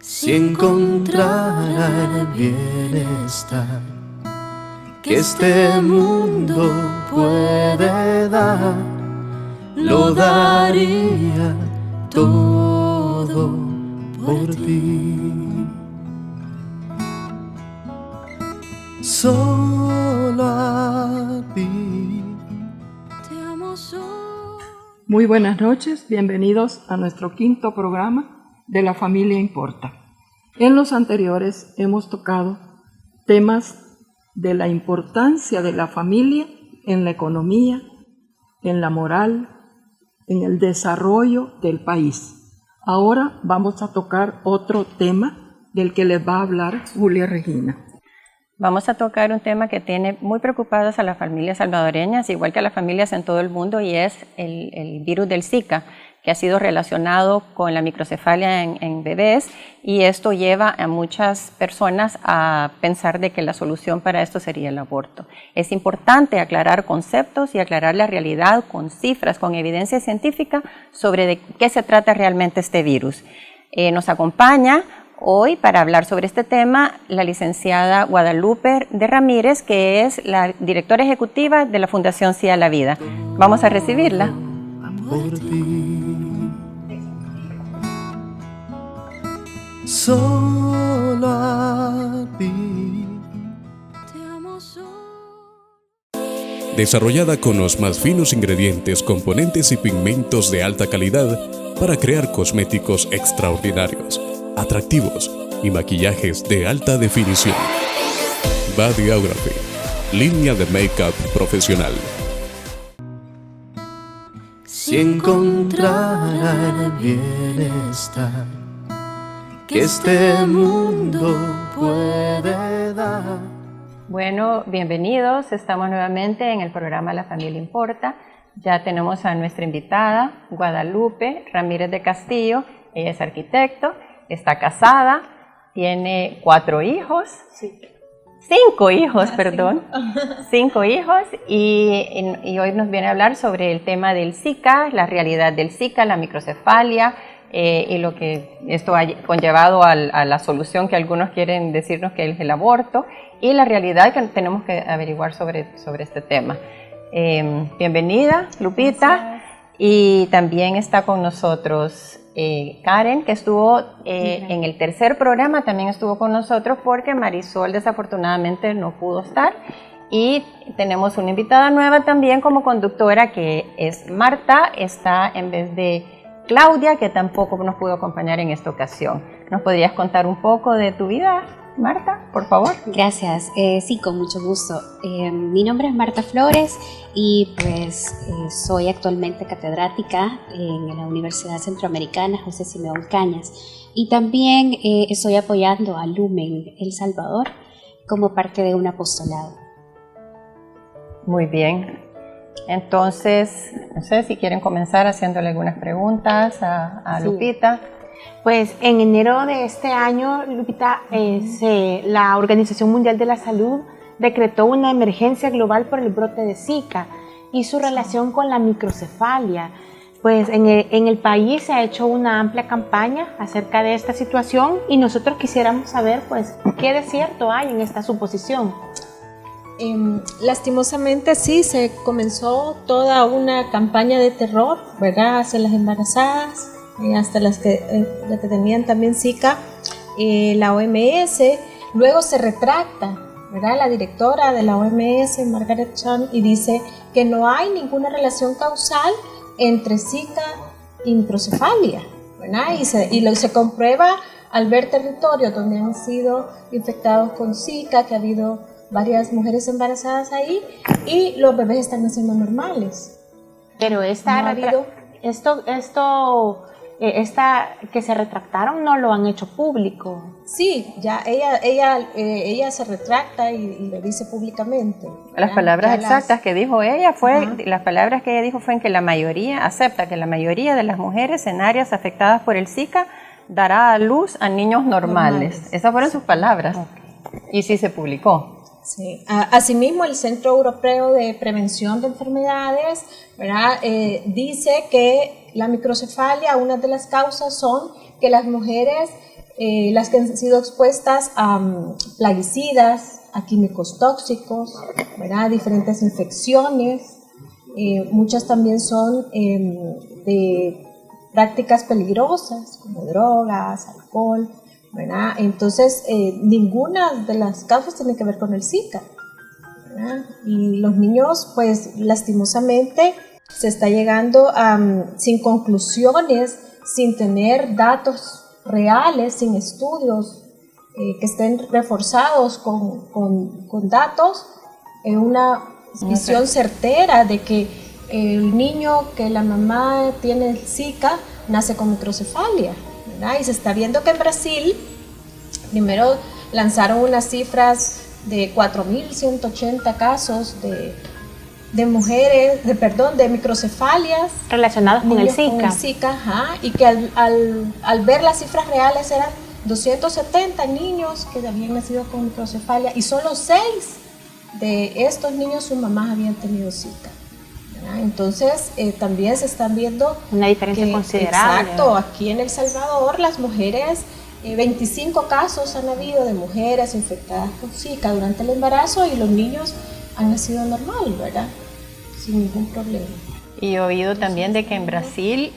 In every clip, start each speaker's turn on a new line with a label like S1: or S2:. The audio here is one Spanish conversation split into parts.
S1: si encontrara el bienestar que este mundo puede dar, lo daría todo por ti. Solo a ti. Te amo solo.
S2: Muy buenas noches, bienvenidos a nuestro quinto programa de La Familia Importa. En los anteriores hemos tocado temas de la importancia de la familia en la economía, en la moral, en el desarrollo del país. Ahora vamos a tocar otro tema del que les va a hablar Julia Regina.
S3: Vamos a tocar un tema que tiene muy preocupadas a las familias salvadoreñas, igual que a las familias en todo el mundo, y es el virus del Zika, que ha sido relacionado con la microcefalia en bebés, y esto lleva a muchas personas a pensar de que la solución para esto sería el aborto. Es importante aclarar conceptos y aclarar la realidad con cifras, con evidencia científica sobre de qué se trata realmente este virus. Nos acompaña hoy para hablar sobre este tema la licenciada Guadalupe de Ramírez, que es la directora ejecutiva de la Fundación Sí a la Vida. Vamos a recibirla.
S1: Por ti. Solo a ti. Te amo solo.
S4: Desarrollada con los más finos ingredientes, componentes y pigmentos de alta calidad para crear cosméticos extraordinarios, atractivos y maquillajes de alta definición. Bodyography, línea de make-up profesional.
S1: Si encontrara el bienestar que este mundo puede dar.
S3: Bueno, bienvenidos. Estamos nuevamente en el programa La Familia Importa. Ya tenemos a nuestra invitada, Guadalupe Ramírez de Castillo. Ella es arquitecto, está casada, tiene 4 hijos.
S5: Sí.
S3: 5 hijos, perdón. 5 hijos y hoy nos viene a hablar sobre el tema del Zika, la realidad del Zika, la microcefalia y lo que esto ha conllevado a la solución que algunos quieren decirnos que es el aborto y la realidad que tenemos que averiguar sobre este tema. Bienvenida, Lupita.
S5: Gracias.
S3: Y también está con nosotros Karen, que estuvo en el tercer programa, también estuvo con nosotros porque Marisol desafortunadamente no pudo estar. Y tenemos una invitada nueva también como conductora, que es Marta, está en vez de Claudia, que tampoco nos pudo acompañar en esta ocasión. ¿Nos podrías contar un poco de tu vida, Marta, por favor?
S5: Gracias, sí, con mucho gusto. Mi nombre es Marta Flores y pues soy actualmente catedrática en la Universidad Centroamericana José Simeón Cañas y también estoy apoyando a Lumen El Salvador como parte de un apostolado.
S3: Muy bien. Entonces, no sé si quieren comenzar haciéndole algunas preguntas a
S6: Sí.
S3: Lupita.
S6: Pues en enero de este año, Lupita, la Organización Mundial de la Salud decretó una emergencia global por el brote de Zika y su relación con la microcefalia. Pues en el país se ha hecho una amplia campaña acerca de esta situación y nosotros quisiéramos saber pues qué de cierto hay en esta suposición.
S7: Lastimosamente sí, se comenzó toda una campaña de terror, ¿verdad?, hacia las embarazadas, hasta las que tenían también Zika. La OMS luego se retracta, ¿verdad?, la directora de la OMS, Margaret Chan, y dice que no hay ninguna relación causal entre Zika y microcefalia, ¿verdad? Y se comprueba al ver territorios donde han sido infectados con Zika, que ha habido varias mujeres embarazadas ahí y los bebés están naciendo normales.
S6: Pero esta que se retractaron no lo han hecho público.
S7: Sí, ya ella se retracta y lo dice públicamente.
S3: Las palabras exactas que dijo ella las palabras que ella dijo fue en que la mayoría acepta que la mayoría de las mujeres en áreas afectadas por el Zika dará a luz a niños normales. Esas fueron sus palabras. Okay. Y sí se publicó.
S7: Sí. Asimismo, el Centro Europeo de Prevención de Enfermedades, ¿verdad?, dice que la microcefalia, una de las causas son que las mujeres las que han sido expuestas a plaguicidas, a químicos tóxicos, ¿verdad? Diferentes infecciones. Muchas también son de prácticas peligrosas como drogas, alcohol, ¿verdad? Entonces, ninguna de las causas tiene que ver con el Zika, ¿verdad? Y los niños, pues lastimosamente, se está llegando sin conclusiones, sin tener datos reales, sin estudios que estén reforzados con datos, una visión certera de que el niño que la mamá tiene el Zika nace con microcefalia, ¿verdad? Y se está viendo que en Brasil primero lanzaron unas cifras de 4.180 casos de mujeres, de microcefalias
S6: Relacionados con el Zika.
S7: Ajá, y que al ver las cifras reales eran 270 niños que habían nacido con microcefalia y solo 6 de estos niños sus mamás habían tenido Zika. Entonces también se están viendo
S6: una diferencia considerable.
S7: Exacto, aquí en El Salvador las mujeres, 25 casos han habido de mujeres infectadas con Zika durante el embarazo y los niños han nacido normal, ¿verdad? Sin ningún problema.
S3: Y he oído también de que en Brasil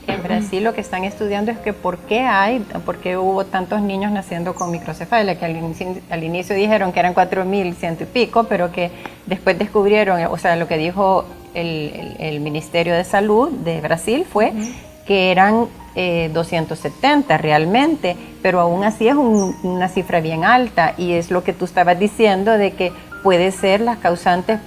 S3: lo que están estudiando es que por qué hubo tantos niños naciendo con microcefalia, que al inicio dijeron que eran 4.100 y pico, pero que después descubrieron, o sea, lo que dijo el Ministerio de Salud de Brasil fue que eran 270 realmente, pero aún así es una cifra bien alta y es lo que tú estabas diciendo de que puede ser las causantes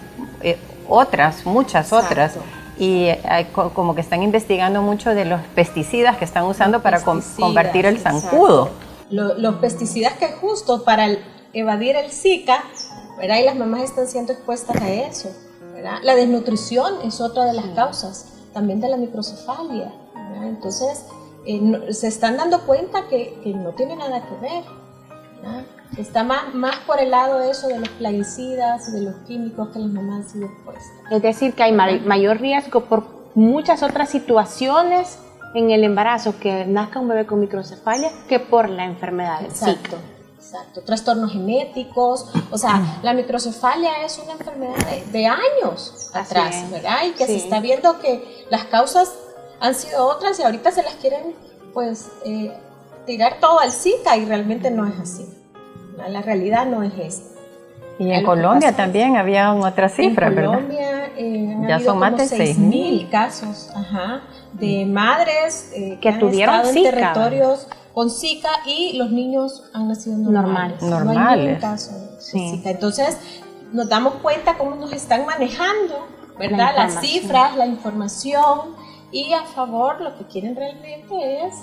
S3: muchas otras. Y como que están investigando mucho de los pesticidas que están usando para combatir el zancudo.
S7: Los pesticidas que justo para evadir el Zika, ¿verdad? Y las mamás están siendo expuestas a eso, ¿verdad? La desnutrición es otra de las causas, también de la microcefalia, ¿verdad? Entonces, se están dando cuenta que no tiene nada que ver, ¿verdad? Está más por el lado de eso de los plaguicidas y de los químicos que las mamás han sido expuestas.
S6: Es decir, que hay mayor riesgo por muchas otras situaciones en el embarazo que nazca un bebé con microcefalia que por la enfermedad del Zika.
S7: Exacto, trastornos genéticos, o sea, la microcefalia es una enfermedad de años atrás, ¿verdad? Y que se está viendo que las causas han sido otras y ahorita se las quieren, pues, tirar todo al Zika y realmente no es así. La realidad no es esta.
S3: Y en Colombia también había otra cifra, ¿verdad?
S7: En Colombia
S3: ya son más de
S7: 6.000 casos de madres
S6: que tuvieron
S7: han estado
S6: Zika.
S7: En territorios con Zika y los niños han nacido normales. No hay ningún caso de Zika. Entonces nos damos cuenta cómo nos están manejando, ¿verdad? Las cifras, la información y a favor lo que quieren realmente es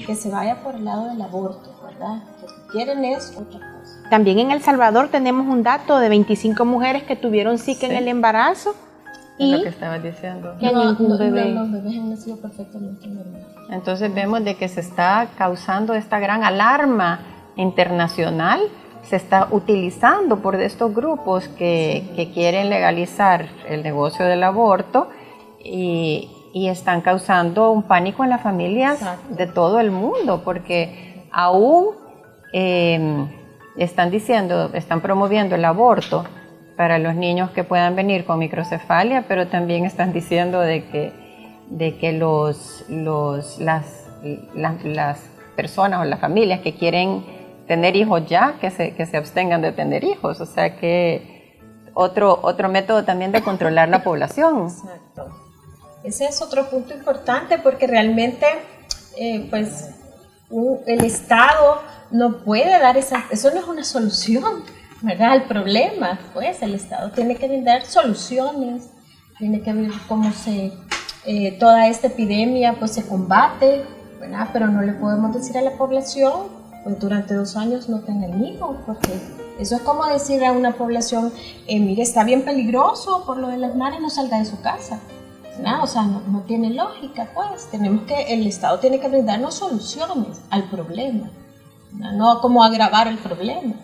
S7: que se vaya por el lado del aborto, ¿verdad? Lo que quieren es otra cosa.
S6: También en El Salvador tenemos un dato de 25 mujeres que tuvieron Zika en el embarazo y
S3: lo que estabas diciendo.
S6: Que ningún bebé.
S7: Los bebés han nacido perfectamente normales.
S3: Entonces vemos de que se está causando esta gran alarma internacional, se está utilizando por estos grupos que quieren legalizar el negocio del aborto y están causando un pánico en las familias de todo el mundo, porque aún están promoviendo el aborto para los niños que puedan venir con microcefalia, pero también están diciendo de que las personas o las familias que quieren tener hijos ya, que se abstengan de tener hijos, o sea que otro método también de controlar la población.
S7: Exacto. Ese es otro punto importante porque realmente pues el Estado no puede dar eso no es una solución, ¿verdad? Al problema, pues el Estado tiene que brindar soluciones, tiene que ver cómo toda esta epidemia pues se combate, ¿verdad? Pero no le podemos decir a la población, pues durante 2 años no tengan hijos, porque eso es como decir a una población, mire, está bien peligroso por lo de las mares, no salga de su casa. ¿No? O sea, no tiene lógica, pues. El Estado tiene que brindarnos soluciones al problema, no como agravar el problema,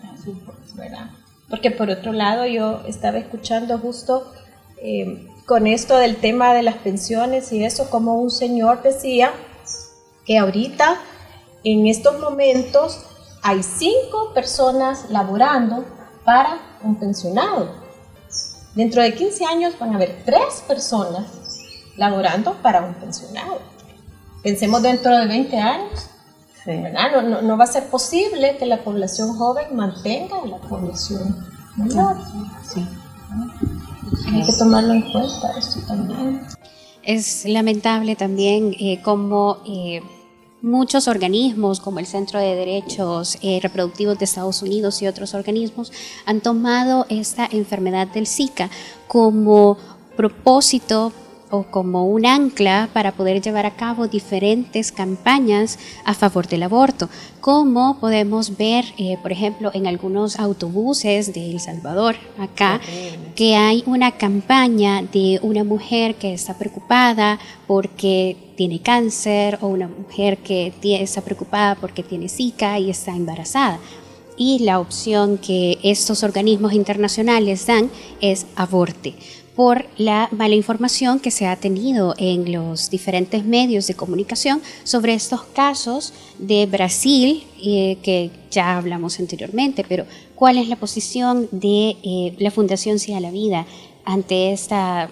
S7: ¿verdad? Porque por otro lado yo estaba escuchando justo con esto del tema de las pensiones y eso, como un señor decía que ahorita En estos momentos hay 5 personas laborando para un pensionado. Dentro de 15 años van a haber 3 personas laborando para un pensionado. Pensemos dentro de 20 años.
S3: Sí.
S7: ¿Verdad? No va a ser posible que la población joven mantenga a la población mayor.
S3: Sí.
S7: Hay que tomarlo en cuenta esto también.
S5: Es lamentable también cómo muchos organismos como el Centro de Derechos Reproductivos de Estados Unidos y otros organismos han tomado esta enfermedad del Zika como propósito o como un ancla para poder llevar a cabo diferentes campañas a favor del aborto, como podemos ver, por ejemplo, en algunos autobuses de El Salvador, acá, que hay una campaña de una mujer que está preocupada porque tiene cáncer o una mujer que está preocupada porque tiene Zika y está embarazada. Y la opción que estos organismos internacionales dan es aborte, por la mala información que se ha tenido en los diferentes medios de comunicación sobre estos casos de Brasil, que ya hablamos anteriormente, pero ¿cuál es la posición de la Fundación Sí a la Vida ante esta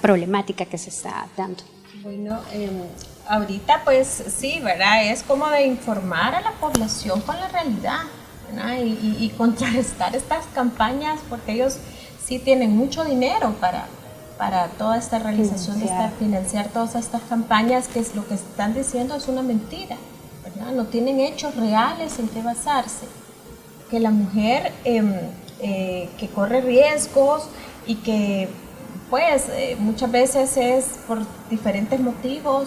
S5: problemática que se está dando?
S7: Bueno, ahorita pues sí, ¿verdad? Es como de informar a la población con la realidad, ¿verdad? Y contrarrestar estas campañas, porque ellos sí tienen mucho dinero para toda esta realización, financiar todas estas campañas, que es lo que están diciendo es una mentira, ¿verdad? No tienen hechos reales en qué basarse. Que la mujer que corre riesgos y que pues muchas veces es por diferentes motivos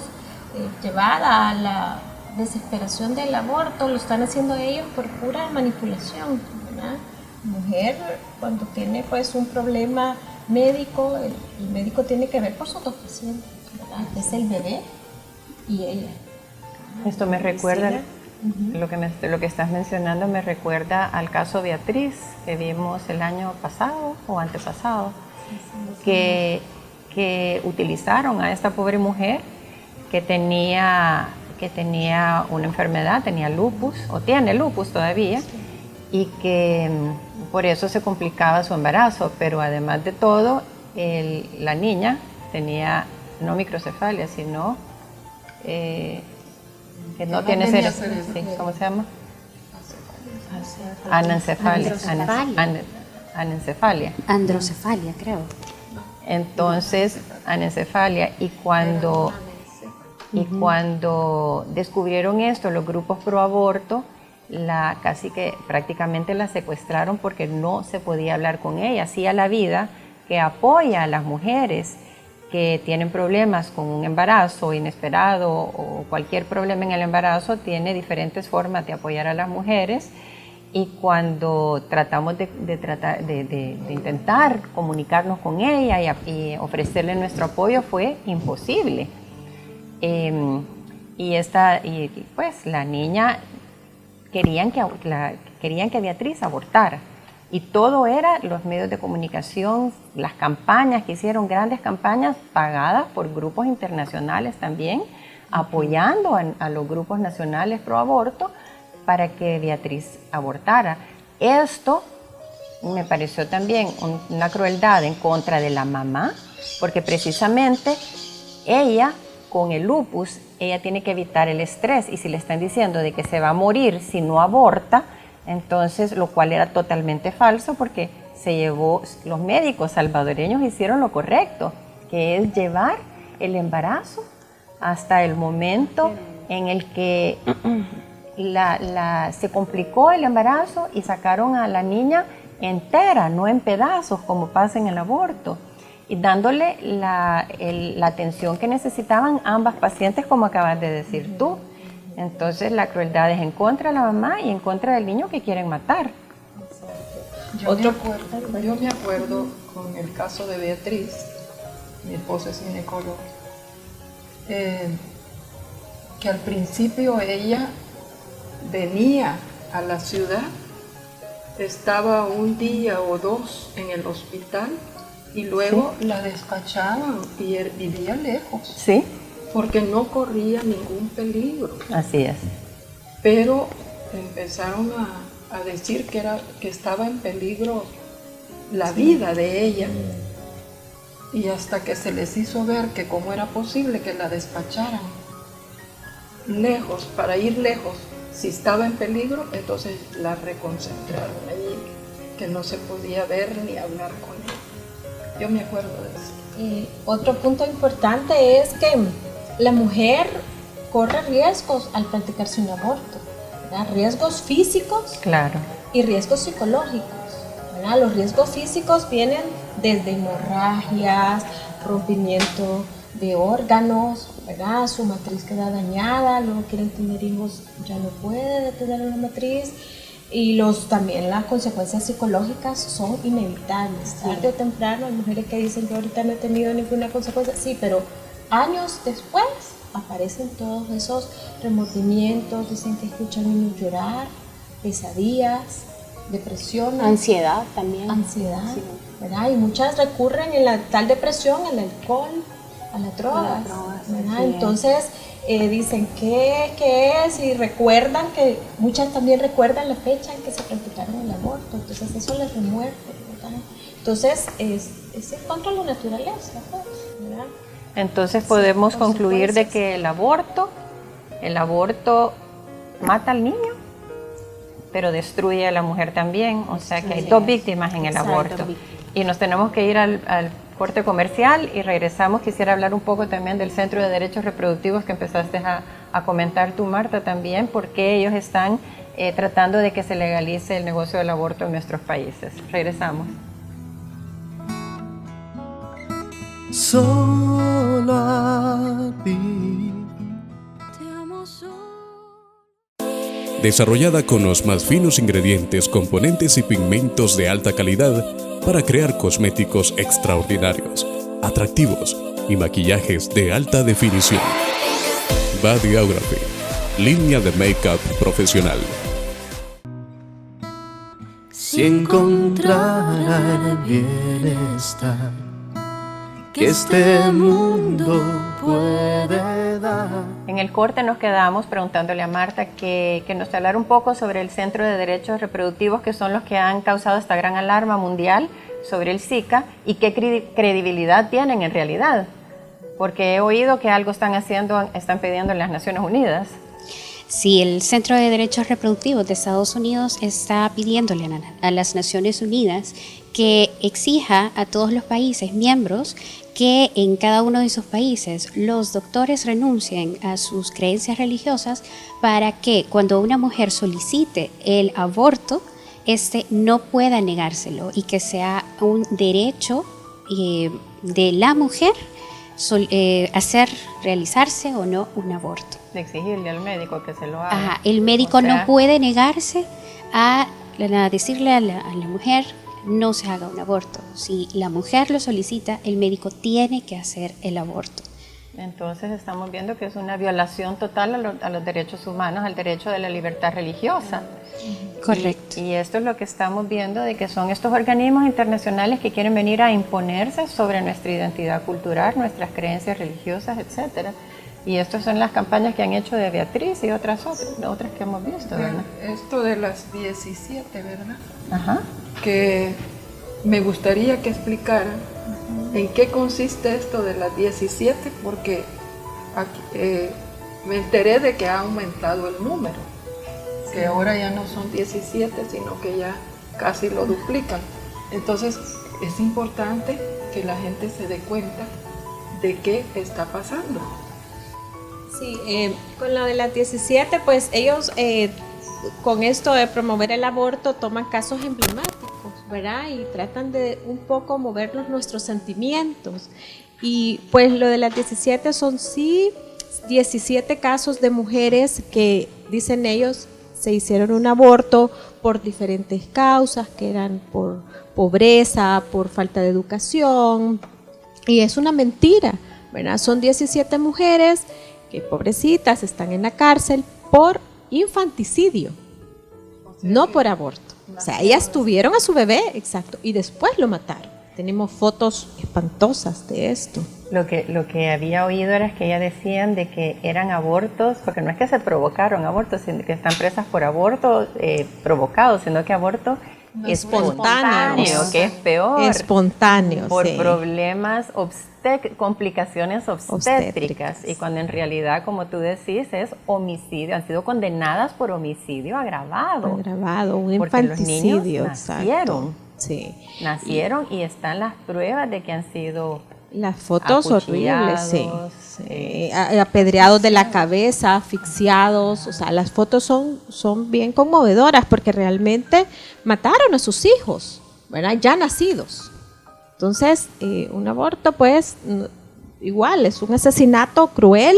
S7: llevada a la desesperación del aborto, lo están haciendo ellos por pura manipulación, ¿verdad? Mujer, cuando tiene pues un problema médico, el médico tiene que ver por sus 2 pacientes, ¿verdad? Es el bebé y ella.
S3: Esto me recuerda, lo que estás mencionando me recuerda al caso Beatriz que vimos el año pasado o antepasado, que utilizaron a esta pobre mujer que tenía una enfermedad, tenía lupus o tiene lupus todavía, y que por eso se complicaba su embarazo, pero además de todo, la niña tenía no microcefalia, sino que no tiene cerebro. Sí, ¿cómo se llama? Anencefalia. Anencefalia.
S5: Androcefalia, creo.
S3: Entonces, anencefalia, y cuando descubrieron esto, los grupos pro aborto, casi que prácticamente la secuestraron porque no se podía hablar con ella. Sí a la Vida, que apoya a las mujeres que tienen problemas con un embarazo inesperado o cualquier problema en el embarazo, tiene diferentes formas de apoyar a las mujeres, y cuando tratamos de intentar comunicarnos con ella y ofrecerle nuestro apoyo, fue imposible. Pues la niña querían que Beatriz abortara, y todo era los medios de comunicación, las campañas que hicieron, grandes campañas pagadas por grupos internacionales también, apoyando a los grupos nacionales pro aborto para que Beatriz abortara. Esto me pareció también una crueldad en contra de la mamá, porque precisamente ella, con el lupus, ella tiene que evitar el estrés, y si le están diciendo de que se va a morir si no aborta, entonces, lo cual era totalmente falso, porque los médicos salvadoreños hicieron lo correcto, que es llevar el embarazo hasta el momento en el que se complicó el embarazo y sacaron a la niña entera, no en pedazos como pasa en el aborto, y dándole la atención que necesitaban ambas pacientes, como acabas de decir tú. Entonces la crueldad es en contra de la mamá y en contra del niño que quieren matar.
S2: Yo me acuerdo con el caso de Beatriz, mi esposa es ginecóloga, que al principio ella venía a la ciudad, estaba un día o 2 en el hospital, y luego la despachaban y vivía lejos.
S3: Sí.
S2: Porque no corría ningún peligro.
S3: Así es.
S2: pero empezaron a decir que estaba en peligro la vida de ella. Y hasta que se les hizo ver que cómo era posible que la despacharan lejos, para ir lejos, si estaba en peligro, entonces la reconcentraron allí, que no se podía ver ni hablar con ella. Yo me acuerdo de eso.
S7: Otro punto importante es que la mujer corre riesgos al practicarse un aborto, ¿verdad? Riesgos físicos,
S3: Claro.
S7: y riesgos psicológicos, ¿verdad? Los riesgos físicos vienen desde hemorragias, rompimiento de órganos, ¿verdad? Su matriz queda dañada, luego quieren tener hijos, ya no puede tener una matriz. Y también las consecuencias psicológicas son inevitables. Tarde o temprano hay mujeres que dicen que ahorita no he tenido ninguna consecuencia, sí, pero años después aparecen todos esos remordimientos, dicen que escuchan niños llorar, pesadillas, depresión,
S6: Ansiedad también.
S7: ansiedad,
S6: Sí.
S7: ¿verdad? Y muchas recurren en la tal depresión al alcohol, a las drogas, ¿verdad?
S6: así es.
S7: Entonces dicen ¿qué es? Y recuerdan que muchas también recuerdan la fecha en que se practicaron el aborto, entonces eso les remuerde, ¿verdad? Entonces es en contra de la naturaleza, pues, ¿verdad?
S3: Entonces podemos
S7: Sí,
S3: concluir de
S7: consecuencias.
S3: que el aborto mata al niño, pero destruye a la mujer también, o sea que hay dos víctimas en el
S6: Exacto,
S3: aborto. Y nos tenemos que ir al corte comercial y regresamos. Quisiera hablar un poco también del Centro de Derechos Reproductivos que empezaste a comentar tú, Marta, también, porque ellos están tratando de que se legalice el negocio del aborto en nuestros países. Regresamos.
S1: Solo a ti.
S4: Desarrollada con los más finos ingredientes, componentes y pigmentos de alta calidad para crear cosméticos extraordinarios, atractivos y maquillajes de alta definición. Bodyography, línea de make-up profesional.
S1: Si encontrara el bienestar que este mundo puede dar.
S3: En el corte nos quedamos preguntándole a Marta que nos hablara un poco sobre el Centro de Derechos Reproductivos, que son los que han causado esta gran alarma mundial sobre el Zika y qué credibilidad tienen en realidad. Porque he oído que algo están pidiendo en las Naciones Unidas.
S5: Sí, el Centro de Derechos Reproductivos de Estados Unidos está pidiéndole a las Naciones Unidas que exija a todos los países miembros que en cada uno de sus países los doctores renuncien a sus creencias religiosas para que cuando una mujer solicite el aborto, no pueda negárselo y que sea un derecho de la mujer realizarse o no un aborto.
S3: De exigirle al médico que se lo haga.
S5: Ajá, el médico no puede negarse a decirle a la mujer no se haga un aborto. Si la mujer lo solicita, el médico tiene que hacer el aborto.
S3: Entonces estamos viendo que es una violación total a los derechos humanos, al derecho de la libertad religiosa.
S5: Correcto.
S3: Y esto es lo que estamos viendo, de que son estos organismos internacionales que quieren venir a imponerse sobre nuestra identidad cultural, nuestras creencias religiosas, etcétera. Y estas son las campañas que han hecho de Beatriz y otras que hemos visto, ¿verdad?
S2: Esto de las 17, ¿verdad?
S3: Ajá.
S2: Que me gustaría que explicara en qué consiste esto de las 17, porque aquí, me enteré de que ha aumentado el número, que ahora ya no son 17, sino que ya casi lo duplican. Entonces es importante que la gente se dé cuenta de qué está pasando.
S7: Sí, con lo de las 17, pues ellos con esto de promover el aborto toman casos emblemáticos, ¿verdad? Y tratan de un poco movernos nuestros sentimientos. Y pues lo de las 17 son 17 casos de mujeres que, dicen ellos, se hicieron un aborto por diferentes causas, que eran por pobreza, por falta de educación. Y es una mentira, ¿verdad? Son 17 mujeres que, pobrecitas, están en la cárcel por infanticidio, no por aborto. O sea, ellas tuvieron a su bebé, exacto, y después lo mataron. tenemos fotos espantosas de esto.
S3: Lo que había oído era que ellas decían de que eran abortos, porque no es que se provocaron abortos, sino que están presas por aborto provocados, sino que aborto espontáneo, que es peor.
S7: Espontáneo,
S3: por
S7: sí.
S3: problemas complicaciones obstétricas. Y cuando en realidad, como tú decís, es homicidio, han sido condenadas por homicidio agravado.
S7: Un infanticidio.
S3: Los niños nacieron.
S7: Sí.
S3: Nacieron y están las pruebas de que han sido
S7: las fotos horribles, sí.
S3: sí.
S7: Apedreados de la cabeza, asfixiados, o sea, las fotos son bien conmovedoras porque realmente mataron a sus hijos, ¿verdad? Ya nacidos. Entonces, un aborto, pues, igual, es un asesinato cruel,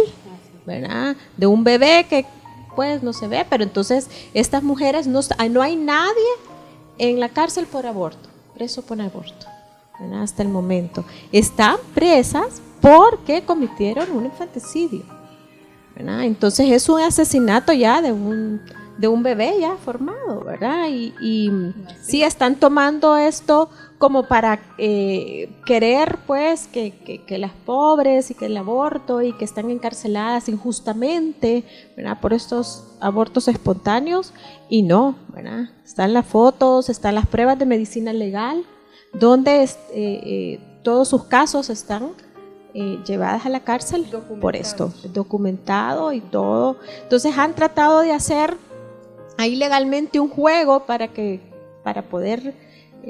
S7: ¿verdad? De un bebé que, pues, no se ve, pero entonces estas mujeres, no hay nadie en la cárcel por aborto, preso por aborto, ¿verdad? Hasta el momento. Están presas porque cometieron un infanticidio, ¿verdad? Entonces es un asesinato ya de un bebé ya formado, ¿verdad? Y sí están tomando esto como para querer, pues, que las pobres y que el aborto y que están encarceladas injustamente, ¿verdad? Por estos abortos espontáneos, y no, ¿verdad? Están las fotos, están las pruebas de medicina legal, donde todos sus casos están llevadas a la cárcel por esto, documentado y todo. Entonces han tratado de hacer ahí legalmente un juego para poder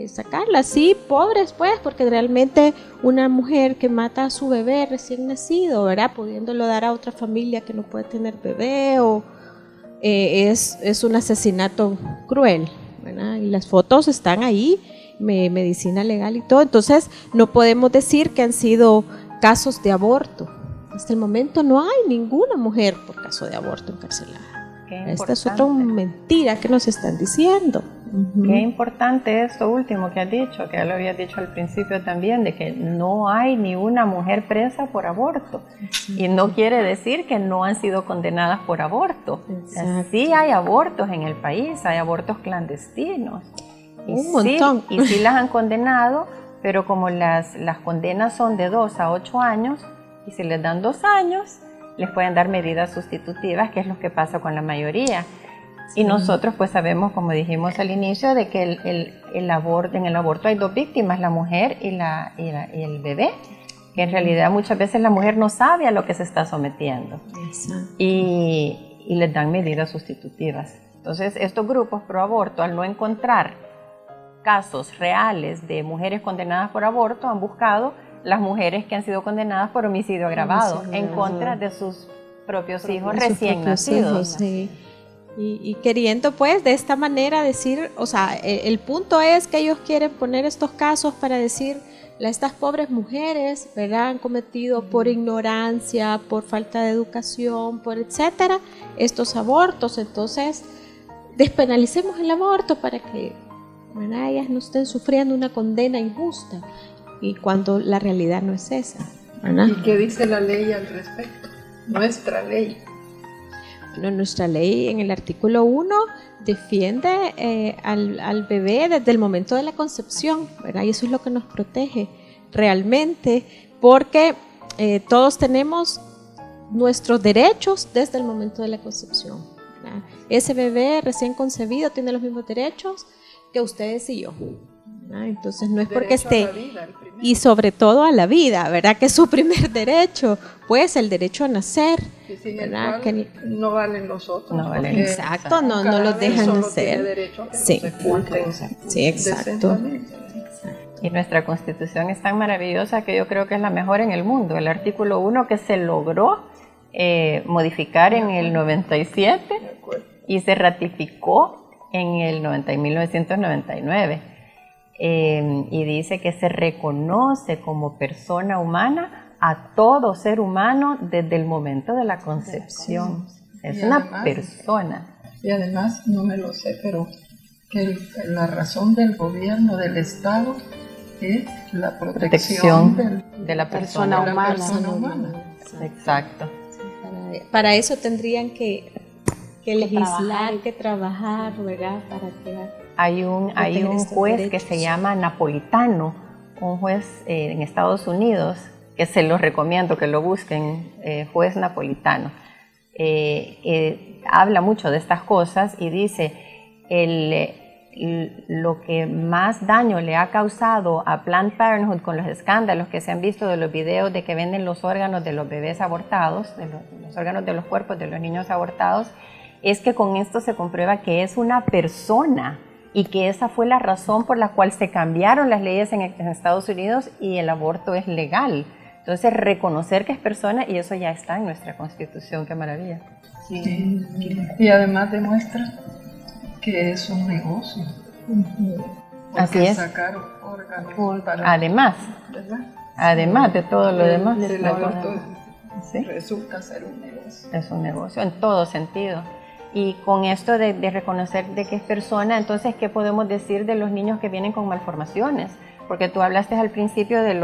S7: sacarlas, sí, pobres, pues, porque realmente una mujer que mata a su bebé recién nacido, ¿verdad? Pudiéndolo dar a otra familia que no puede tener bebé, o es un asesinato cruel, ¿verdad? Y las fotos están ahí, medicina legal y todo. Entonces no podemos decir que han sido casos de aborto. Hasta el momento no hay ninguna mujer por caso de aborto encarcelada. Esta es otra mentira que nos están diciendo.
S3: Qué importante esto último que has dicho, que ya lo habías dicho al principio también, de que no hay ni una mujer presa por aborto. Y no quiere decir que no han sido condenadas por aborto. Sí hay abortos en el país, hay abortos clandestinos.
S7: Un montón.
S3: Y sí las han condenado, pero como las condenas son de 2 a 8 años, y si les dan 2 años, les pueden dar medidas sustitutivas, que es lo que pasa con la mayoría. Y nosotros pues sabemos, como dijimos al inicio, de que en el aborto hay 2 víctimas, la mujer y el bebé, que en realidad muchas veces la mujer no sabe a lo que se está sometiendo. Y les dan medidas sustitutivas. Entonces estos grupos pro aborto, al no encontrar casos reales de mujeres condenadas por aborto, han buscado las mujeres que han sido condenadas por homicidio agravado en contra de sus propios hijos recién nacidos.
S7: Sí. Y queriendo, pues, de esta manera decir, o sea, el punto es que ellos quieren poner estos casos para decir, estas pobres mujeres, ¿verdad?, han cometido por ignorancia, por falta de educación, por etcétera, estos abortos. Entonces, despenalicemos el aborto para que, ¿verdad?, ellas no estén sufriendo una condena injusta. Y cuando la realidad no es esa, ¿verdad?
S2: ¿Y qué dice la ley al respecto? Nuestra ley.
S7: Bueno, nuestra ley en el artículo 1 defiende al bebé desde el momento de la concepción, ¿verdad? Y eso es lo que nos protege realmente, porque todos tenemos nuestros derechos desde el momento de la concepción, ¿verdad? Ese bebé recién concebido tiene los mismos derechos que ustedes y yo. Entonces no es porque esté, y sobre todo a la vida, ¿verdad?, que es su primer derecho, pues el derecho a nacer, ¿verdad?, que
S2: no valen los otros.
S3: No valen.
S7: Exacto, no los dejan nacer. Sí, sí, exacto.
S3: Y nuestra Constitución es tan maravillosa que yo creo que es la mejor en el mundo. El artículo 1 que se logró modificar en el 97 y se ratificó en el 1999. Y dice que se reconoce como persona humana a todo ser humano desde el momento de la concepción. Es una persona.
S2: Y además, no me lo sé, pero que la razón del gobierno, del Estado, es la protección
S3: de la persona
S2: humana.
S3: Exacto.
S7: Para eso tendrían que legislar, que trabajar, ¿verdad? Para que
S3: hay un juez que se llama Napolitano, un juez en Estados Unidos, que se los recomiendo que lo busquen, juez napolitano. Habla mucho de estas cosas y dice lo que más daño le ha causado a Planned Parenthood con los escándalos que se han visto de los videos de que venden los órganos de los bebés abortados, de los órganos de los cuerpos de los niños abortados, es que con esto se comprueba que es una persona y que esa fue la razón por la cual se cambiaron las leyes en Estados Unidos y el aborto es legal. Entonces, reconocer que es persona, y eso ya está en nuestra Constitución, qué maravilla.
S2: Sí. Y además demuestra que es un negocio.
S3: Así es.
S2: Sacar órganos para,
S3: además,
S2: ¿verdad?
S3: además de todo lo demás,
S2: El aborto
S3: ¿sí?
S2: resulta ser un negocio.
S3: Es un negocio en todo sentido. Y con esto de reconocer de que es persona, entonces, ¿qué podemos decir de los niños que vienen con malformaciones? Porque tú hablaste al principio de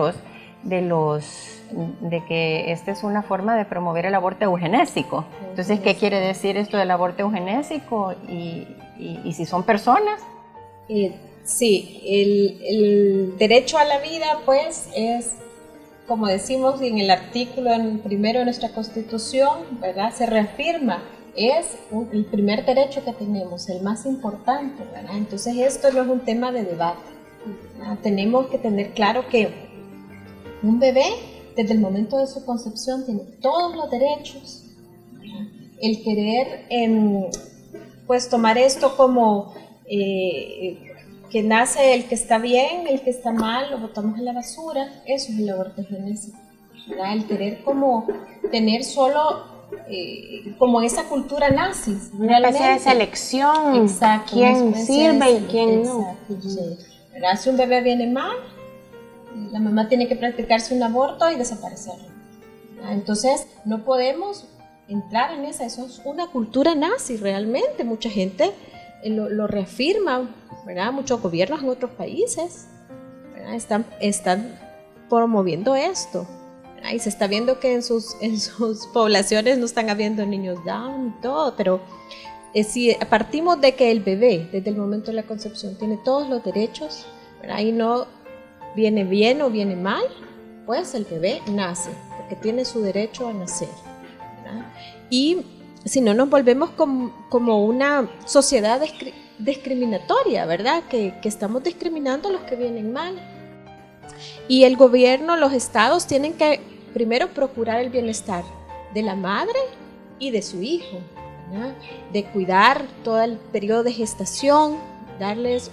S3: que esta es una forma de promover el aborto eugenésico. Entonces, ¿qué quiere decir esto del aborto eugenésico? Y si son personas.
S7: Sí, el derecho a la vida, pues, es, como decimos en el artículo primero de nuestra Constitución, ¿verdad? Se reafirma, es el primer derecho que tenemos, el más importante, ¿verdad? Entonces, esto no es un tema de debate, ¿verdad? Tenemos que tener claro que un bebé, desde el momento de su concepción, tiene todos los derechos, ¿verdad? El querer, pues, tomar esto como que nace el que está bien, el que está mal, lo botamos en la basura, eso es el aborto genésico, ¿verdad? El querer como tener solo como esa cultura nazi,
S6: una especie de selección.
S7: Exacto,
S6: quién sirve y quién no.
S7: Sí. ¿Verdad? Si un bebé viene mal, la mamá tiene que practicarse un aborto y desaparecerlo, ¿verdad? Entonces no podemos entrar en eso es una cultura nazi realmente, mucha gente lo reafirma, ¿verdad? Muchos gobiernos en otros países, ¿verdad? Están promoviendo esto, ¿verdad? Y se está viendo que en sus poblaciones no están habiendo niños Down y todo, pero si partimos de que el bebé desde el momento de la concepción tiene todos los derechos, ¿verdad? Y no viene bien o viene mal, pues el bebé nace, porque tiene su derecho a nacer, ¿verdad? Y si no nos volvemos como una sociedad discriminatoria, ¿verdad? Que estamos discriminando a los que vienen mal. Y el gobierno, los estados tienen que primero procurar el bienestar de la madre y de su hijo, ¿verdad? De cuidar todo el periodo de gestación, darles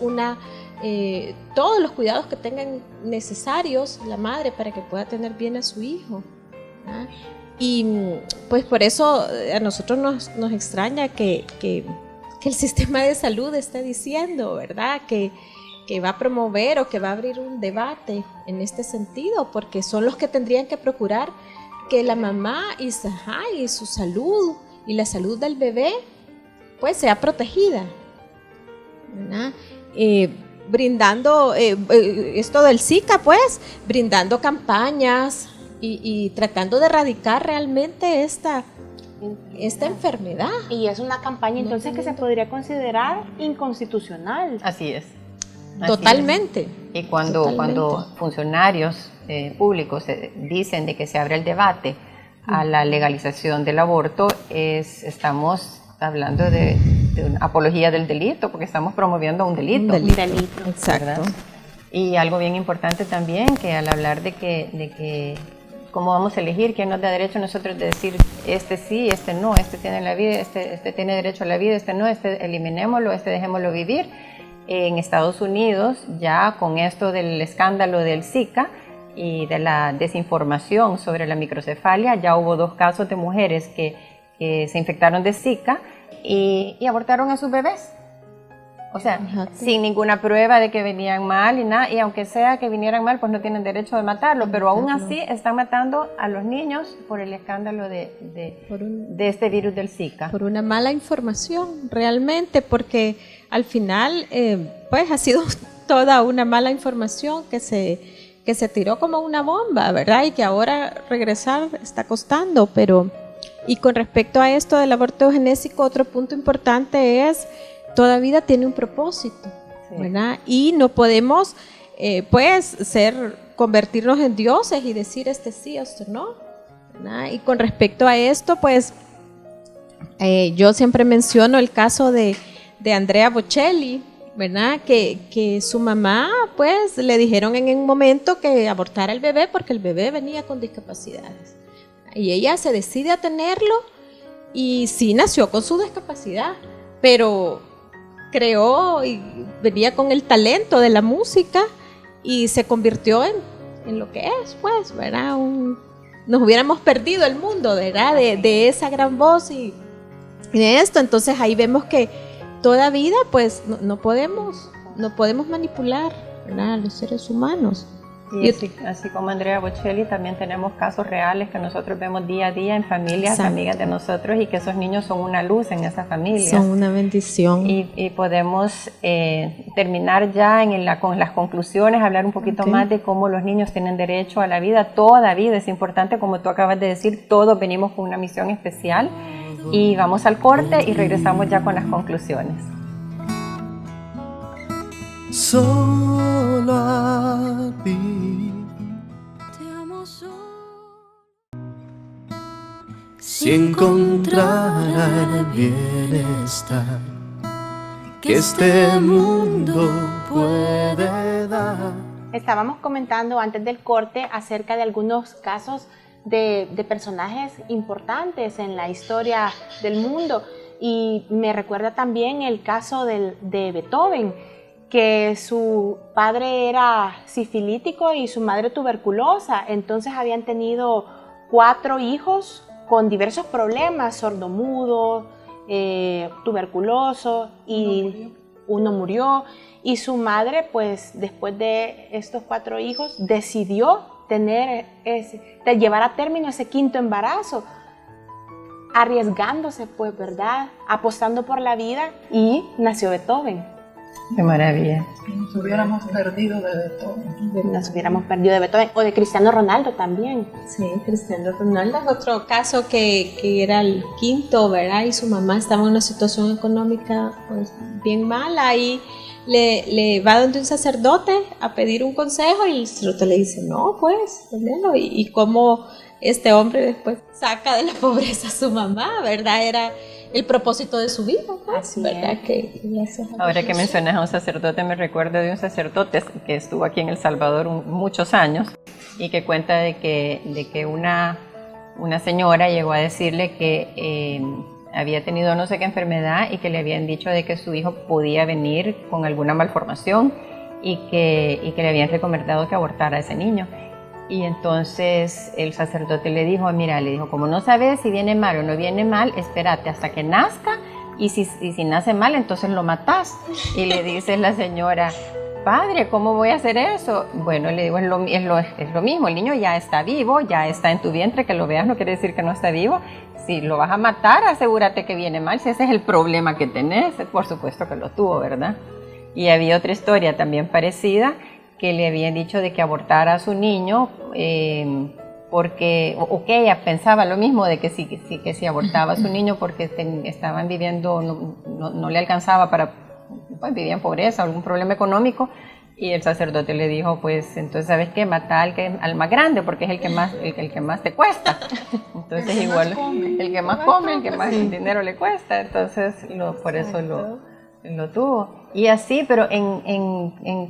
S7: todos los cuidados que tengan necesarios la madre para que pueda tener bien a su hijo, ¿verdad? Y pues por eso a nosotros nos extraña que el sistema de salud esté diciendo, ¿verdad? Que va a promover o que va a abrir un debate en este sentido, porque son los que tendrían que procurar que la mamá y su salud y la salud del bebé pues sea protegida, ¿verdad? Brindando esto del Zika, pues brindando campañas y tratando de erradicar realmente esta enfermedad.
S6: Y es una campaña entonces que se podría considerar inconstitucional.
S3: Así es.
S7: Totalmente.
S3: Y cuando funcionarios públicos dicen de que se abre el debate a la legalización del aborto, estamos hablando de una apología del delito, porque estamos promoviendo un delito.
S6: Un delito.
S7: Exacto.
S3: ¿Verdad? Y algo bien importante también, que al hablar de que cómo vamos a elegir quién nos da derecho a nosotros de decir este sí, este no, este tiene la vida, este tiene derecho a la vida, este no, este eliminémoslo, este dejémoslo vivir. En Estados Unidos, ya con esto del escándalo del Zika y de la desinformación sobre la microcefalia, ya hubo 2 casos de mujeres que se infectaron de Zika y abortaron a sus bebés. O sea, sin ninguna prueba de que venían mal y nada, y aunque sea que vinieran mal, pues no tienen derecho de matarlo, pero aún así están matando a los niños por el escándalo de este virus del Zika.
S7: Por una mala información, realmente, porque al final, pues ha sido toda una mala información que se tiró como una bomba, ¿verdad? Y que ahora regresar está costando, pero... Y con respecto a esto del aborto eugenésico, otro punto importante es... Toda vida tiene un propósito, ¿verdad? Y no podemos pues convertirnos en dioses y decir este sí, esto no, ¿verdad? Y con respecto a esto, pues yo siempre menciono el caso de Andrea Bocelli, ¿verdad? Que su mamá, pues, le dijeron en un momento que abortara el bebé porque el bebé venía con discapacidades. Y ella se decide a tenerlo y sí nació con su discapacidad, pero creó y venía con el talento de la música y se convirtió en lo que es, pues, ¿verdad? Nos hubiéramos perdido el mundo, ¿verdad? De esa gran voz y de esto. Entonces ahí vemos que toda vida, pues, no podemos manipular, ¿verdad?, a los seres humanos.
S3: Y así como Andrea Bocelli, también tenemos casos reales que nosotros vemos día a día en familias, exacto, amigas de nosotros, y que esos niños son una luz en esa familia.
S7: Son una bendición.
S3: Y podemos terminar ya con las conclusiones, hablar un poquito más de cómo los niños tienen derecho a la vida. Toda vida es importante, como tú acabas de decir, todos venimos con una misión especial. Y vamos al corte y regresamos ya con las conclusiones.
S1: Solo a ti
S8: Te amo solo.
S1: si encontrara el bienestar que este mundo puede dar.
S6: Estábamos comentando antes del corte acerca de algunos casos de personajes importantes en la historia del mundo, y me recuerda también el caso de Beethoven, que su padre era sifilítico y su madre tuberculosa. Entonces habían tenido 4 hijos con diversos problemas: sordomudo, tuberculoso, y uno murió. Y su madre, pues después de estos 4 hijos, decidió de llevar a término ese 5º embarazo, arriesgándose, pues, ¿verdad?, apostando por la vida, y nació Beethoven.
S3: ¡Qué maravilla!
S2: Nos hubiéramos perdido de Beethoven.
S6: Nos hubiéramos perdido de Beethoven, o de Cristiano Ronaldo también.
S7: Sí, Cristiano Ronaldo es otro caso que era el 5º, ¿verdad? Y su mamá estaba en una situación económica, pues, bien mala, y le va donde un sacerdote a pedir un consejo, y el sacerdote le dice, no, pues, déjalo. Y cómo este hombre después saca de la pobreza a su mamá, ¿verdad? Era el propósito de su vida, ¿no?
S6: Así
S7: ¿verdad?
S3: Ahora que mencionas a un sacerdote, me recuerdo de un sacerdote que estuvo aquí en El Salvador muchos años, y que cuenta de que una señora llegó a decirle que había tenido no sé qué enfermedad, y que le habían dicho de que su hijo podía venir con alguna malformación, y que le habían recomendado que abortara a ese niño. Y entonces el sacerdote le dijo, mira, como no sabes si viene mal o no viene mal, espérate hasta que nazca, y si nace mal, entonces lo matás. Y le dice la señora, padre, ¿cómo voy a hacer eso? Bueno, le digo, es lo mismo, el niño ya está vivo, ya está en tu vientre, que lo veas no quiere decir que no está vivo. Si lo vas a matar, asegúrate que viene mal, si ese es el problema que tenés. Por supuesto que lo tuvo, ¿verdad? Y había otra historia también parecida, que le habían dicho de que abortara a su niño, porque ella pensaba lo mismo, de que si abortaba a su niño porque estaban viviendo, no le alcanzaba pues vivía en pobreza, algún problema económico, y el sacerdote le dijo, pues entonces, ¿sabes qué? Mata al más grande, porque es el que más te cuesta. Entonces igual, el que más come, el que más dinero le cuesta, entonces por eso lo tuvo. Y así, pero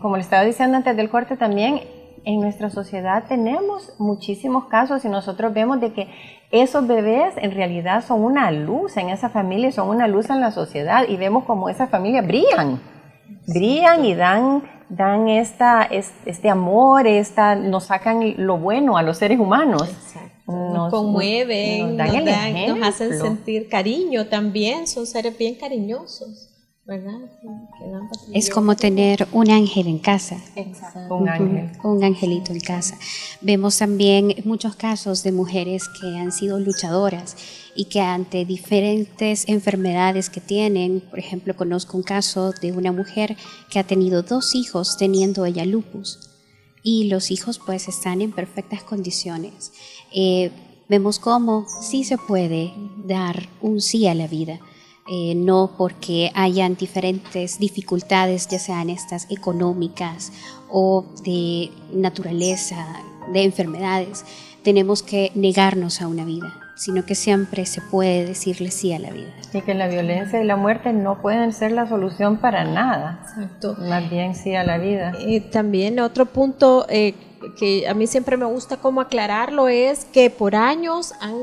S3: como le estaba diciendo antes del corte también, en nuestra sociedad tenemos muchísimos casos, y nosotros vemos de que esos bebés en realidad son una luz en esa familia, son una luz en la sociedad, y vemos como esas familias brillan y dan este amor, nos sacan lo bueno a los seres humanos.
S7: Exacto. Nos conmueven, nos hacen sentir cariño también, son seres bien cariñosos, ¿verdad?
S5: Es como tener un ángel en casa.
S6: Exacto.
S3: Un ángel.
S5: Un angelito en casa. Vemos también muchos casos de mujeres que han sido luchadoras y que ante diferentes enfermedades que tienen, por ejemplo, conozco un caso de una mujer que ha tenido 2 hijos teniendo ella lupus, y los hijos pues están en perfectas condiciones. Vemos cómo sí se puede dar un sí a la vida. no porque hayan diferentes dificultades, ya sean estas económicas o de naturaleza, de enfermedades, tenemos que negarnos a una vida, sino que siempre se puede decirle sí a la vida.
S3: Y que la violencia y la muerte no pueden ser la solución para nada.
S7: Exacto.
S3: Más bien sí a la vida.
S7: También otro punto que a mí siempre me gusta como aclararlo es que por años han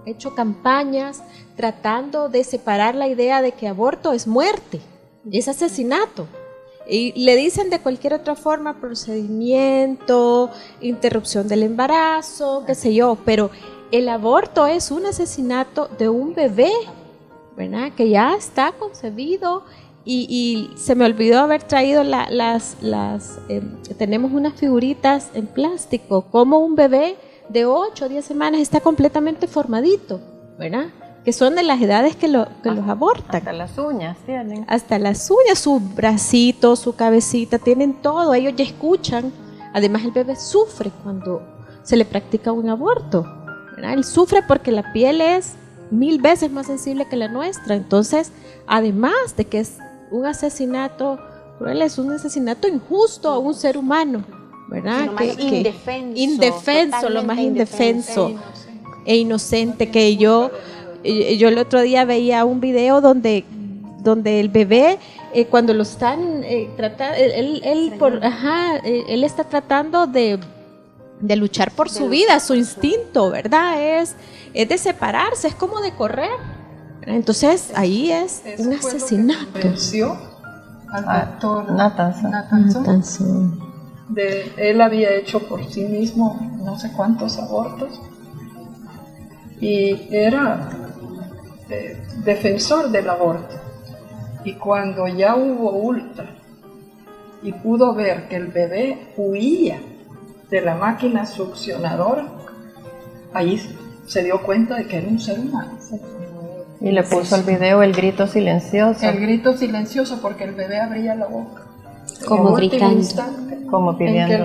S7: hecho campañas tratando de separar la idea de que aborto es muerte, es asesinato. Y le dicen de cualquier otra forma, procedimiento, interrupción del embarazo, qué sé yo, pero el aborto es un asesinato de un bebé, ¿verdad? Que ya está concebido y se me olvidó haber traído tenemos unas figuritas en plástico, como un bebé de 8 o 10 semanas está completamente formadito, ¿verdad? Que son de las edades que los abortan.
S3: Hasta las uñas tienen.
S7: Hasta las uñas, su bracito, su cabecita, tienen todo, ellos ya escuchan. Además el bebé sufre cuando se le practica un aborto, ¿verdad? Él sufre porque la piel es 1000 veces más sensible que la nuestra. Entonces, además de que es un asesinato cruel, es un asesinato injusto a un ser humano, ¿verdad?
S6: Lo más
S7: indefenso, lo más indefenso e inocente. Que yo el otro día veía un video donde el bebé, cuando lo están tratando, él está tratando de luchar por su vida, su instinto, ¿verdad? Es de separarse, es como de correr. Entonces ahí es un asesinato.
S2: Venció al doctor
S7: Nathanson.
S2: Él había hecho por sí mismo no sé cuántos abortos y era defensor del aborto. Y cuando ya hubo ultra y pudo ver que el bebé huía de la máquina succionadora, ahí se dio cuenta de que era un ser humano.
S3: Y le puso al video el grito silencioso.
S2: El grito silencioso, porque el bebé abría la boca.
S5: Como gritando.
S2: Instante,
S3: como pidiendo.
S2: En que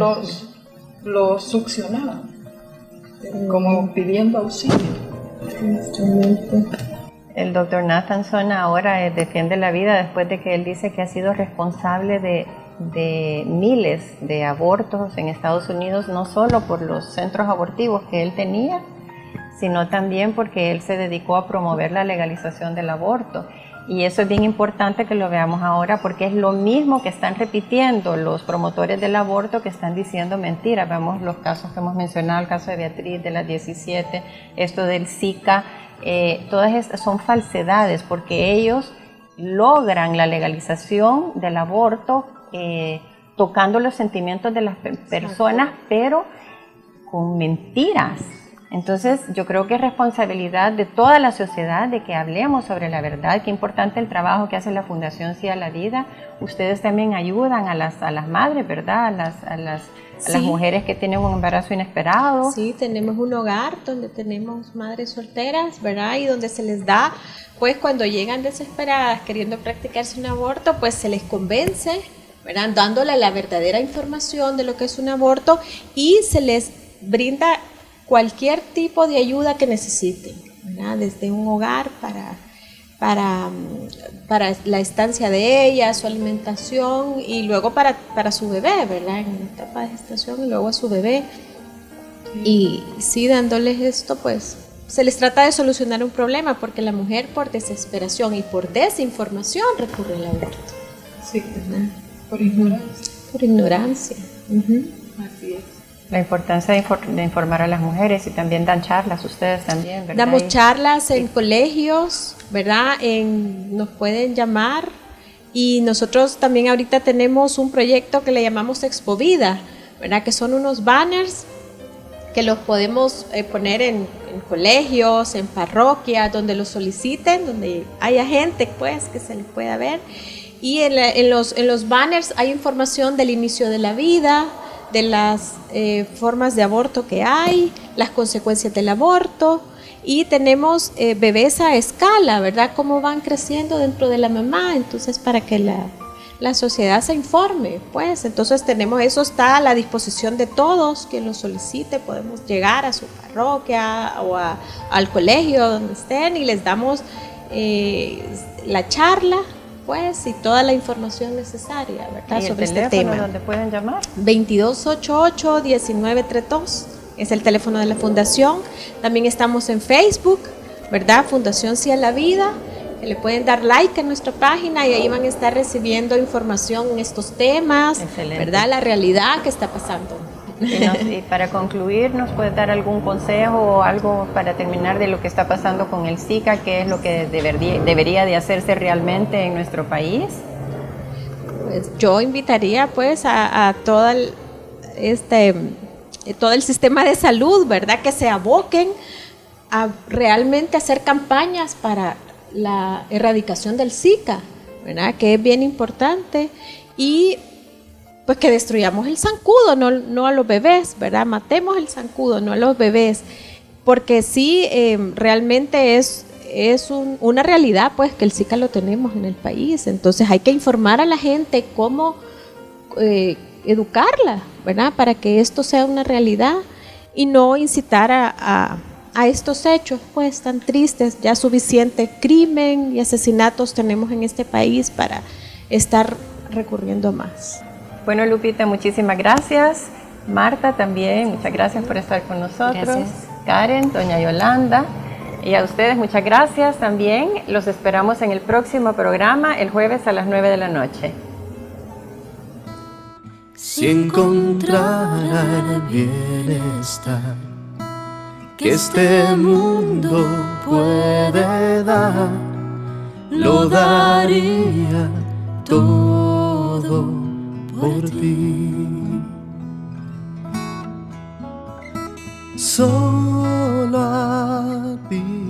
S2: los succionaban. Como pidiendo auxilio.
S3: El doctor Nathanson ahora defiende la vida después de que él dice que ha sido responsable de miles de abortos en Estados Unidos, no solo por los centros abortivos que él tenía, sino también porque él se dedicó a promover la legalización del aborto. Y eso es bien importante que lo veamos ahora, porque es lo mismo que están repitiendo los promotores del aborto, que están diciendo mentiras. Vemos los casos que hemos mencionado, el caso de Beatriz, de las 17, esto del Zika, todas estas son falsedades, porque ellos logran la legalización del aborto tocando los sentimientos de las personas, pero con mentiras. Entonces yo creo que es responsabilidad de toda la sociedad de que hablemos sobre la verdad. Qué importante el trabajo que hace la Fundación Sí a la Vida. Ustedes también ayudan a las madres, ¿verdad? A las mujeres que tienen un embarazo inesperado.
S7: Sí, tenemos un hogar donde tenemos madres solteras, ¿verdad? Y donde se les da, pues cuando llegan desesperadas queriendo practicarse un aborto, pues se les convence, ¿verdad? Dándole la verdadera información de lo que es un aborto, y se les brinda cualquier tipo de ayuda que necesiten, ¿verdad? Desde un hogar para la estancia de ella, su alimentación, y luego para su bebé, ¿verdad? En la etapa de gestación, y luego a su bebé. Y sí, dándoles esto, pues se les trata de solucionar un problema, porque la mujer, por desesperación y por desinformación, recurre al aborto.
S2: Sí, por ignorancia.
S7: Por ignorancia.
S2: Así es.
S3: La importancia de informar a las mujeres, y también dan charlas ustedes también, ¿verdad?
S7: Damos charlas en colegios, ¿verdad? Nos pueden llamar, y nosotros también ahorita tenemos un proyecto que le llamamos Expo Vida, ¿verdad? Que son unos banners que los podemos poner en colegios, en parroquias, donde los soliciten, donde haya gente, pues, que se les pueda ver. Y en los banners hay información del inicio de la vida, de las formas de aborto que hay, las consecuencias del aborto, y tenemos bebés a escala, ¿verdad? Cómo van creciendo dentro de la mamá, entonces para que la sociedad se informe, pues. Entonces tenemos, eso está a la disposición de todos, quien lo solicite. Podemos llegar a su parroquia o al colegio donde estén, y les damos la charla, pues, y toda la información necesaria, ¿verdad?
S3: ¿Y
S7: sobre
S3: el
S7: este
S3: teléfono
S7: tema.
S3: donde pueden llamar?
S7: 2288-1932 es el teléfono de la Fundación. También estamos en Facebook, ¿verdad? Fundación Sí a la Vida. Que le pueden dar like a nuestra página y ahí van a estar recibiendo información en estos temas,
S3: Excelente.
S7: ¿verdad? La realidad que está pasando.
S3: Y para concluir, ¿nos puede dar algún consejo o algo para terminar de lo que está pasando con el Zika? ¿Qué es lo que debería de hacerse realmente en nuestro país?
S7: Pues yo invitaría pues a todo todo el sistema de salud, ¿verdad? Que se aboquen a realmente hacer campañas para la erradicación del Zika, ¿verdad? Que es bien importante, y pues que destruyamos el zancudo, no a los bebés, ¿verdad? Matemos el zancudo, no a los bebés, porque sí, realmente es una realidad, pues, que el Zika lo tenemos en el país. Entonces hay que informar a la gente cómo educarla, ¿verdad? Para que esto sea una realidad y no incitar a estos hechos, pues, tan tristes. Ya suficiente crimen y asesinatos tenemos en este país para estar recurriendo más.
S3: Bueno, Lupita, muchísimas gracias. Marta también, muchas gracias por estar con nosotros.
S5: Gracias.
S3: Karen, doña Yolanda. Y a ustedes muchas gracias también. Los esperamos en el próximo programa, el jueves a las 9 de la noche.
S1: Si encontrara el bienestar que este mundo puede dar, lo daría todo por ti. Solo a ti.